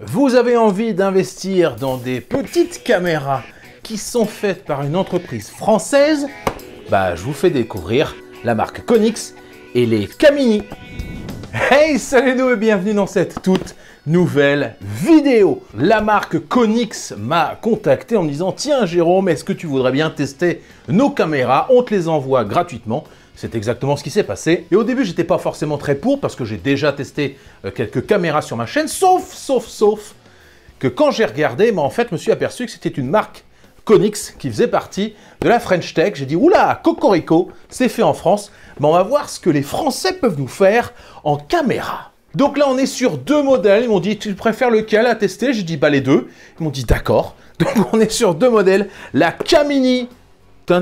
Vous avez envie d'investir dans des petites caméras qui sont faites par une entreprise française? Bah, je vous fais découvrir la marque Conix et les Camini. Hey, salut nous et bienvenue dans cette toute nouvelle vidéo. La marque Conix m'a contacté en me disant: tiens Jérôme, est-ce que tu voudrais bien tester nos caméras? On te les envoie gratuitement. C'est exactement ce qui s'est passé. Et au début, j'étais pas forcément très pour parce que j'ai déjà testé quelques caméras sur ma chaîne, sauf que quand j'ai regardé, en fait, je me suis aperçu que c'était une marque Conix qui faisait partie de la French Tech. J'ai dit: oula, cocorico, c'est fait en France. Mais on va voir ce que les Français peuvent nous faire en caméra. Donc là, on est sur deux modèles. Ils m'ont dit: tu préfères lequel à tester? J'ai dit: bah les deux. Ils m'ont dit: d'accord. Donc on est sur deux modèles. La Camini. Je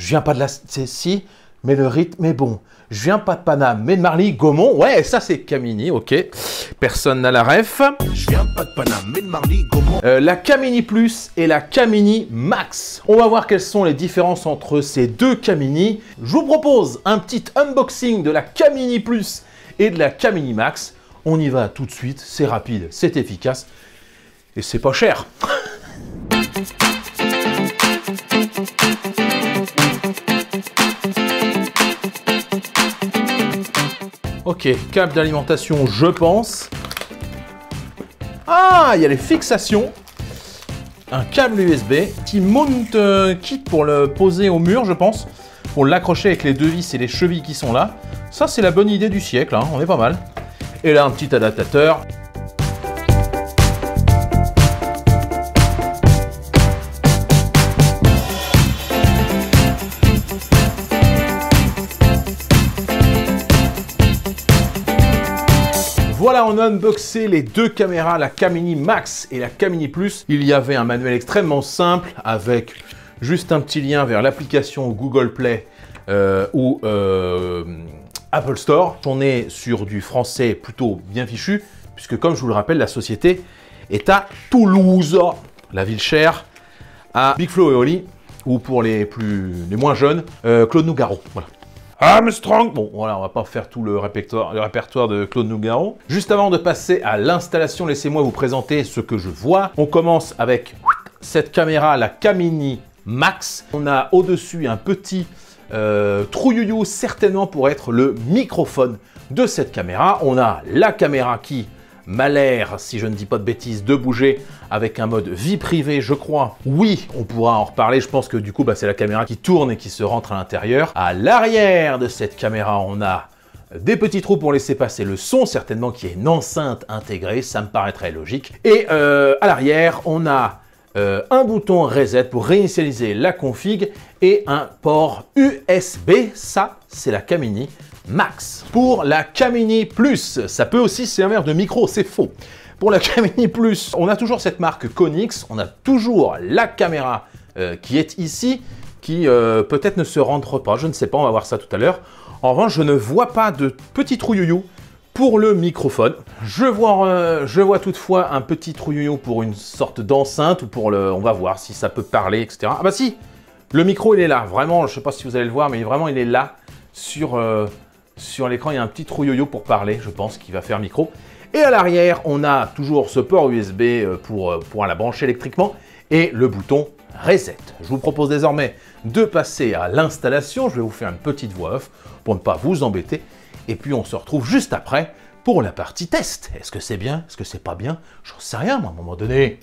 viens pas de la si, mais le rythme est bon. Je viens pas de Paname, mais de Marly, Gaumont. Ouais, ça c'est Camini, ok. Personne n'a la ref. Je viens pas de Paname, mais de Marly, Gaumont. La Camini Plus et la Camini Max. On va voir quelles sont les différences entre ces deux Camini. Je vous propose un petit unboxing de la Camini Plus et de la Camini Max. On y va tout de suite, c'est rapide, c'est efficace et c'est pas cher. Ok, câble d'alimentation, je pense. Ah, il y a les fixations. Un câble USB. Petit mount kit pour le poser au mur, je pense. Pour l'accrocher avec les deux vis et les chevilles qui sont là. Ça, c'est la bonne idée du siècle, hein, on est pas mal. Et là, un petit adaptateur. Voilà, on a unboxé les deux caméras, la Camini Max et la Camini Plus. Il y avait un manuel extrêmement simple avec juste un petit lien vers l'application Google Play ou Apple Store. On est sur du français plutôt bien fichu, puisque comme je vous le rappelle, la société est à Toulouse, la ville chère, à Big Flo et Oli, ou pour les moins jeunes, Claude Nougaro. Voilà. Armstrong. Bon, voilà, on va pas faire tout le répertoire de Claude Nougaro. Juste avant de passer à l'installation, laissez-moi vous présenter ce que je vois. On commence avec cette caméra, la Camini Max. On a au-dessus un petit trouillouyou, certainement pour être le microphone de cette caméra. On a la caméra qui m'a l'air, si je ne dis pas de bêtises, de bouger avec un mode vie privée, je crois. Oui, on pourra en reparler. Je pense que du coup, c'est la caméra qui tourne et qui se rentre à l'intérieur. À l'arrière de cette caméra, on a des petits trous pour laisser passer le son, certainement qui est une enceinte intégrée, ça me paraîtrait logique. Et à l'arrière, on a un bouton reset pour réinitialiser la config et un port USB. Ça, c'est la Camini Max. Pour la Camini Plus, ça peut aussi servir de micro, c'est faux. Pour la Camini Plus, on a toujours cette marque Conix, on a toujours la caméra qui est ici, qui peut-être ne se rentre pas, je ne sais pas, on va voir ça tout à l'heure. En revanche, je ne vois pas de petit trouillouyou pour le microphone. Je vois toutefois un petit trouillouyou pour une sorte d'enceinte ou pour le... On va voir si ça peut parler, etc. Ah bah si, le micro il est là, vraiment, je ne sais pas si vous allez le voir, mais vraiment il est là sur l'écran, il y a un petit trouilloyo pour parler, je pense, qui va faire micro. Et à l'arrière, on a toujours ce port USB pour la brancher électriquement et le bouton Reset. Je vous propose désormais de passer à l'installation. Je vais vous faire une petite voix off pour ne pas vous embêter. Et puis, on se retrouve juste après pour la partie test. Est-ce que c'est bien? Est-ce que c'est pas bien? J'en sais rien, moi, à un moment donné.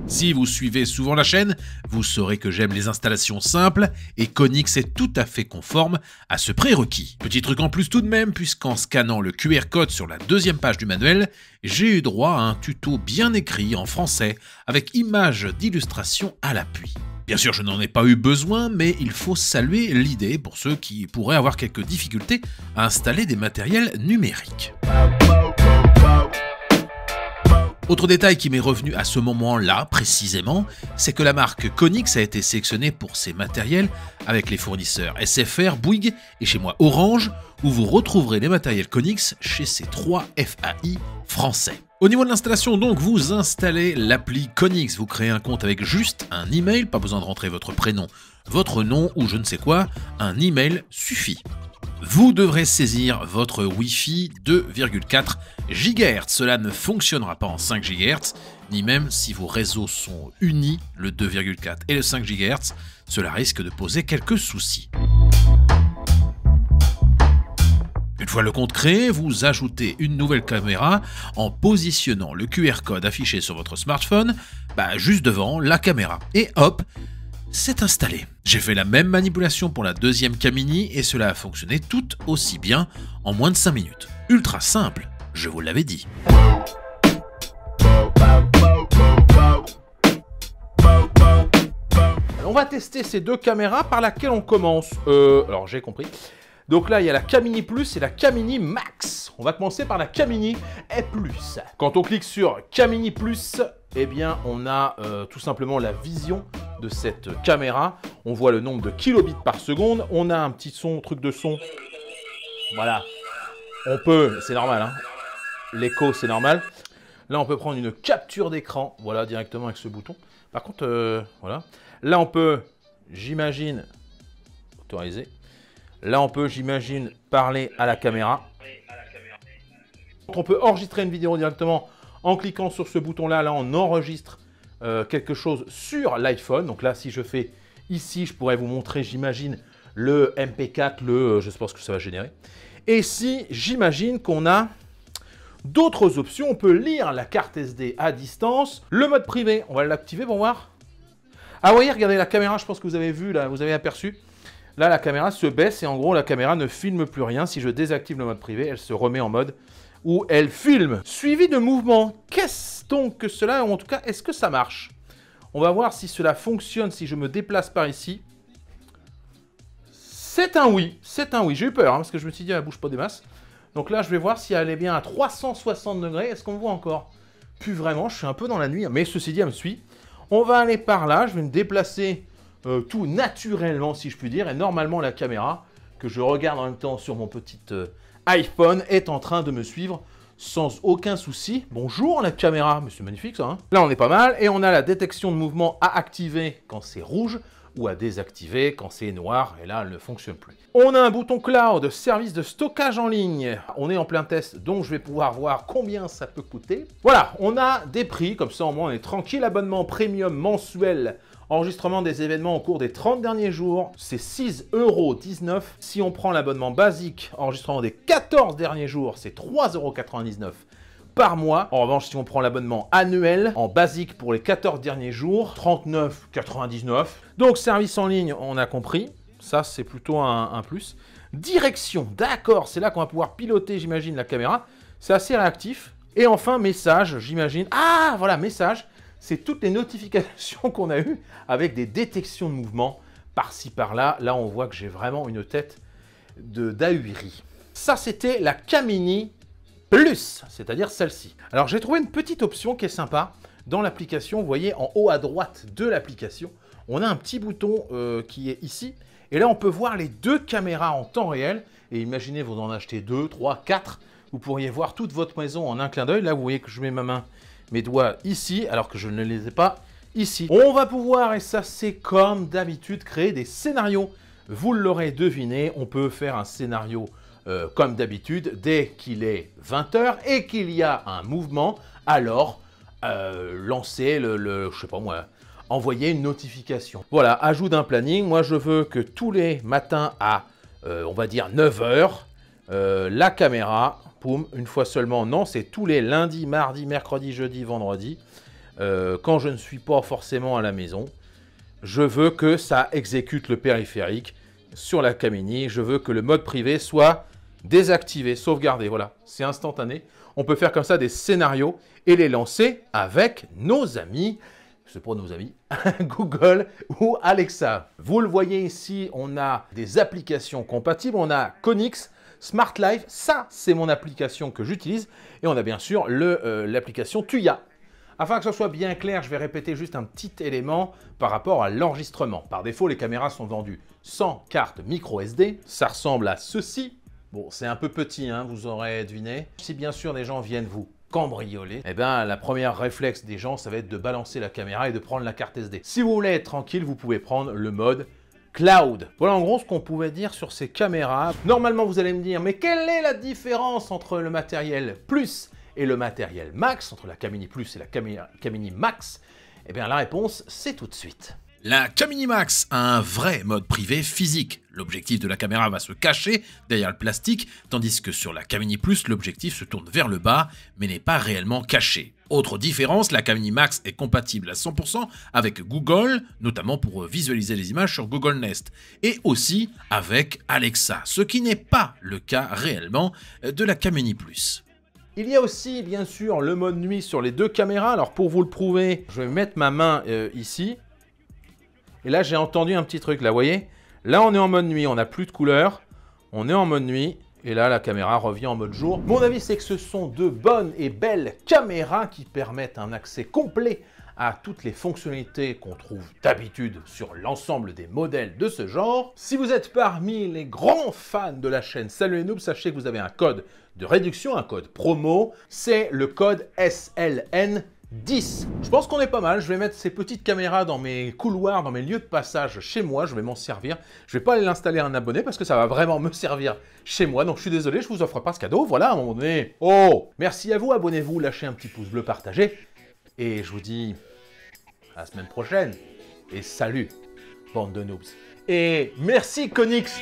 Si vous suivez souvent la chaîne, vous saurez que j'aime les installations simples et Conix est tout à fait conforme à ce prérequis. Petit truc en plus tout de même, puisqu'en scannant le QR code sur la deuxième page du manuel, j'ai eu droit à un tuto bien écrit en français avec images d'illustration à l'appui. Bien sûr, je n'en ai pas eu besoin, mais il faut saluer l'idée pour ceux qui pourraient avoir quelques difficultés à installer des matériels numériques. Autre détail qui m'est revenu à ce moment-là, précisément, c'est que la marque Conix a été sélectionnée pour ses matériels avec les fournisseurs SFR, Bouygues et chez moi Orange, où vous retrouverez les matériels Conix chez ces 3 FAI français. Au niveau de l'installation, donc, vous installez l'appli Conix, vous créez un compte avec juste un email, pas besoin de rentrer votre prénom, votre nom ou je ne sais quoi, un email suffit. Vous devrez saisir votre Wi-Fi 2,4 GHz. Cela ne fonctionnera pas en 5 GHz, ni même si vos réseaux sont unis, le 2,4 et le 5 GHz. Cela risque de poser quelques soucis. Une fois le compte créé, vous ajoutez une nouvelle caméra en positionnant le QR code affiché sur votre smartphone juste devant la caméra. Et hop, c'est installé. J'ai fait la même manipulation pour la deuxième Camini et cela a fonctionné tout aussi bien en moins de 5 minutes. Ultra simple, je vous l'avais dit. On va tester ces deux caméras par laquelle on commence. Alors j'ai compris. Donc là, il y a la Camini Plus et la Camini Max. On va commencer par la Camini Plus. Quand on clique sur Camini Plus, eh bien, on a tout simplement la vision de cette caméra. On voit le nombre de kilobits par seconde. On a un petit son, truc de son. Voilà. On peut, c'est normal, hein. L'écho, c'est normal. Là, on peut prendre une capture d'écran. Voilà, directement avec ce bouton. Par contre, voilà. Là, on peut, j'imagine, autoriser. Là, on peut, j'imagine, parler à la caméra. On peut enregistrer une vidéo directement en cliquant sur ce bouton-là. Là, on enregistre quelque chose sur l'iPhone. Donc là, si je fais ici, je pourrais vous montrer, j'imagine, le MP4, je sais pas ce que ça va générer. Et si, j'imagine qu'on a d'autres options, on peut lire la carte SD à distance. Le mode privé, on va l'activer pour voir. Ah oui, regardez la caméra, je pense que vous avez vu, là, vous avez aperçu. Là, la caméra se baisse et en gros, la caméra ne filme plus rien. Si je désactive le mode privé, elle se remet en mode où elle filme. Suivi de mouvement. Qu'est-ce donc que cela? Ou en tout cas, est-ce que ça marche? On va voir si cela fonctionne si je me déplace par ici. C'est un oui. C'est un oui. J'ai eu peur parce que je me suis dit, elle ne bouge pas des masses. Donc là, je vais voir si elle est bien à 360 degrés. Est-ce qu'on me voit encore? Plus vraiment, je suis un peu dans la nuit. Mais ceci dit, elle me suit. On va aller par là. Je vais me déplacer tout naturellement, si je puis dire. Et normalement, la caméra, que je regarde en même temps sur mon petit iPhone, est en train de me suivre sans aucun souci. Bonjour la caméra, mais c'est magnifique ça, hein. Là, on est pas mal. Et on a la détection de mouvement à activer quand c'est rouge ou à désactiver quand c'est noir. Et là, elle ne fonctionne plus. On a un bouton cloud, service de stockage en ligne. On est en plein test, donc je vais pouvoir voir combien ça peut coûter. Voilà, on a des prix, comme ça au moins on est tranquille. Abonnement premium mensuel. Enregistrement des événements au cours des 30 derniers jours, c'est 6,19 €. Si on prend l'abonnement basique, enregistrement des 14 derniers jours, c'est 3,99 € par mois. En revanche, si on prend l'abonnement annuel, en basique pour les 14 derniers jours, 39,99 €. Donc, service en ligne, on a compris. Ça, c'est plutôt un plus. Direction, d'accord, c'est là qu'on va pouvoir piloter, j'imagine, la caméra. C'est assez réactif. Et enfin, message, j'imagine. Ah, voilà, message. C'est toutes les notifications qu'on a eues avec des détections de mouvement par-ci, par-là. Là, on voit que j'ai vraiment une tête d'ahuri. Ça, c'était la Camini Plus, c'est-à-dire celle-ci. Alors, j'ai trouvé une petite option qui est sympa. Dans l'application, vous voyez, en haut à droite de l'application, on a un petit bouton qui est ici. Et là, on peut voir les deux caméras en temps réel. Et imaginez, vous en achetez 2, 3, 4. Vous pourriez voir toute votre maison en un clin d'œil. Là, vous voyez que je mets mes doigts ici, alors que je ne les ai pas ici. On va pouvoir, et ça c'est comme d'habitude, créer des scénarios. Vous l'aurez deviné, on peut faire un scénario comme d'habitude. Dès qu'il est 20 h et qu'il y a un mouvement, alors lancer je sais pas moi, envoyer une notification. Voilà, ajout d'un planning. Moi, je veux que tous les matins à, on va dire 9 h, la caméra... Poum, une fois seulement, non, c'est tous les lundis, mardis, mercredis, jeudi, vendredi, quand je ne suis pas forcément à la maison. Je veux que ça exécute le périphérique sur la Camini. Je veux que le mode privé soit désactivé, sauvegardé. Voilà, c'est instantané. On peut faire comme ça des scénarios et les lancer avec nos amis. C'est pour nos amis, Google ou Alexa. Vous le voyez ici, on a des applications compatibles. On a Konix, Smart Life, ça c'est mon application que j'utilise. Et on a bien sûr l'application Tuya. Afin que ce soit bien clair, je vais répéter juste un petit élément par rapport à l'enregistrement. Par défaut, les caméras sont vendues sans carte micro SD. Ça ressemble à ceci. Bon, c'est un peu petit, hein, vous aurez deviné. Si bien sûr des gens viennent vous cambrioler, eh bien la première réflexe des gens, ça va être de balancer la caméra et de prendre la carte SD. Si vous voulez être tranquille, vous pouvez prendre le mode cloud. Voilà en gros ce qu'on pouvait dire sur ces caméras. Normalement, vous allez me dire, mais quelle est la différence entre le matériel Plus et le matériel Max, entre la Camini Plus et la Camini Max? Eh bien, la réponse, c'est tout de suite. La Camini Max a un vrai mode privé physique. L'objectif de la caméra va se cacher derrière le plastique, tandis que sur la Camini Plus, l'objectif se tourne vers le bas, mais n'est pas réellement caché. Autre différence, la Camini Max est compatible à 100% avec Google, notamment pour visualiser les images sur Google Nest, et aussi avec Alexa, ce qui n'est pas le cas réellement de la Camini Plus. Il y a aussi, bien sûr, le mode nuit sur les deux caméras. Alors, pour vous le prouver, je vais mettre ma main ici. Et là, j'ai entendu un petit truc, là, vous voyez? Là, on est en mode nuit, on n'a plus de couleur. On est en mode nuit. Et là, la caméra revient en mode jour. Mon avis, c'est que ce sont de bonnes et belles caméras qui permettent un accès complet à toutes les fonctionnalités qu'on trouve d'habitude sur l'ensemble des modèles de ce genre. Si vous êtes parmi les grands fans de la chaîne Salut les Noobs, sachez que vous avez un code de réduction, un code promo. C'est le code SLN10. Je pense qu'on est pas mal. Je vais mettre ces petites caméras dans mes couloirs, dans mes lieux de passage chez moi. Je vais m'en servir. Je vais pas aller l'installer à un abonné parce que ça va vraiment me servir chez moi. Donc je suis désolé, je vous offre pas ce cadeau. Voilà, à un moment donné. Oh, merci à vous. Abonnez-vous, lâchez un petit pouce bleu, partagez. Et je vous dis à la semaine prochaine. Et salut, bande de noobs. Et merci Konix.